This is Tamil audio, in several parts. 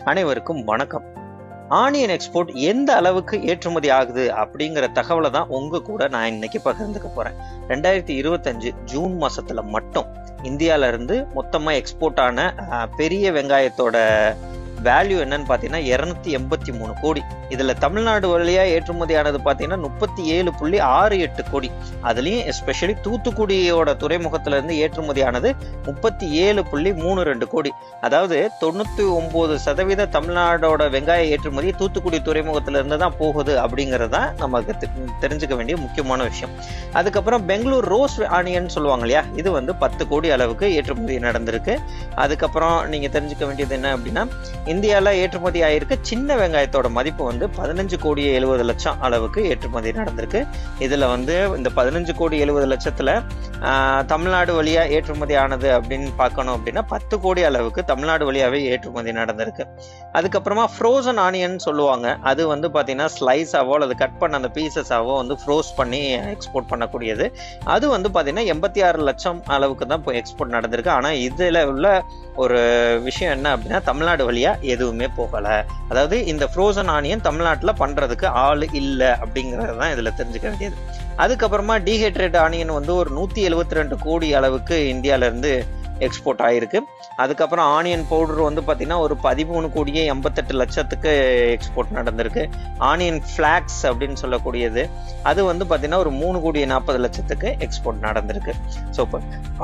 அனைவருக்கும் வணக்கம். ஆனியன் எக்ஸ்போர்ட் எந்த அளவுக்கு ஏற்றுமதி ஆகுது அப்படிங்கிற தகவலை தான் உங்க கூட நான் இன்னைக்கு பகிர்ந்துக்க போறேன். 2025 ஜூன் மாசத்துல மட்டும் இந்தியால இருந்து மொத்தமா எக்ஸ்போர்ட் ஆன பெரிய வெங்காயத்தோட வேல்யூ என்னன்னு பாத்தீங்கன்னா 283 கோடி. இதுல தமிழ்நாடு வழியா ஏற்றுமதி ஆனது பாத்தீங்கன்னா 37.68 கோடி. அதுலயும் எஸ்பெஷலி தூத்துக்குடியோட துறைமுகத்துல இருந்து ஏற்றுமதி ஆனது 37.32 கோடி. அதாவது 99% தமிழ்நாடோட வெங்காய ஏற்றுமதி தூத்துக்குடி துறைமுகத்துல இருந்து தான் போகுது அப்படிங்கறதா நமக்கு தெரிஞ்சுக்க வேண்டிய முக்கியமான விஷயம். அதுக்கப்புறம் பெங்களூர் ரோஸ் ஆனியன் சொல்லுவாங்க இல்லையா, இது 10 கோடி அளவுக்கு ஏற்றுமதி நடந்திருக்கு. அதுக்கப்புறம் நீங்க தெரிஞ்சுக்க வேண்டியது என்ன அப்படின்னா, இந்தியால ஏற்றுமதி ஆயிருக்கு சின்ன வெங்காயத்தோட மதிப்பு 15 கோடி 70 லட்சம் அளவுக்கு ஏற்றுமதி நடந்திருக்கு. இதுல இந்த 15 கோடி 70 லட்சத்துல தமிழ்நாடு வழியா ஏற்றுமதி ஆனது அப்படின்னு பார்க்கணும் அப்படின்னா 10 கோடி அளவுக்கு தமிழ்நாடு வழியாவே ஏற்றுமதி நடந்திருக்கு. அதுக்கப்புறமா ஃப்ரோசன் ஆனியன் சொல்லுவாங்க. அது பாத்தீங்கன்னா ஸ்லைஸாவோ அல்லது கட் பண்ண அந்த பீசஸாவோ ஃப்ரோஸ் பண்ணி எக்ஸ்போர்ட் பண்ணக்கூடியது. அது பாத்தீங்கன்னா 86 லட்சம் அளவுக்கு தான் இப்போ எக்ஸ்போர்ட் நடந்திருக்கு. ஆனா இதுல உள்ள ஒரு விஷயம் என்ன அப்படின்னா, தமிழ்நாடு வழியா எதுவுமே போகல. அதாவது இந்த ஃப்ரோசன் ஆனியன் தமிழ்நாட்டுல பண்றதுக்கு ஆள் இல்ல அப்படிங்கறது தான் இதுல தெரிஞ்சுக்க வேண்டியது. அதுக்கப்புறமா டீஹைட்ரேட் ஆனியன் ஒரு 172 கோடி அளவுக்கு இந்தியால இருந்து எக்ஸ்போர்ட் ஆயிருக்கு. அதுக்கப்புறம் ஆனியன் பவுடர் பாத்தீங்கன்னா ஒரு 13 கோடியே 88 லட்சத்துக்கு எக்ஸ்போர்ட் நடந்திருக்கு. ஆனியன் பிளாக்ஸ் அப்படின்னு சொல்லக்கூடியது அது பாத்தீங்கன்னா ஒரு 3 கோடியே 40 லட்சத்துக்கு எக்ஸ்போர்ட் நடந்திருக்கு. ஸோ இப்போ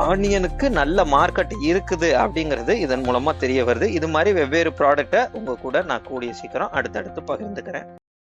ஆனியனுக்கு நல்ல மார்க்கெட் இருக்குது அப்படிங்கிறது இதன் மூலமா தெரிய வருது. இது மாதிரி வெவ்வேறு ப்ராடக்டை உங்க கூட நான் கூடிய சீக்கிரம் அடுத்தடுத்து பகிர்ந்துக்கிறேன்.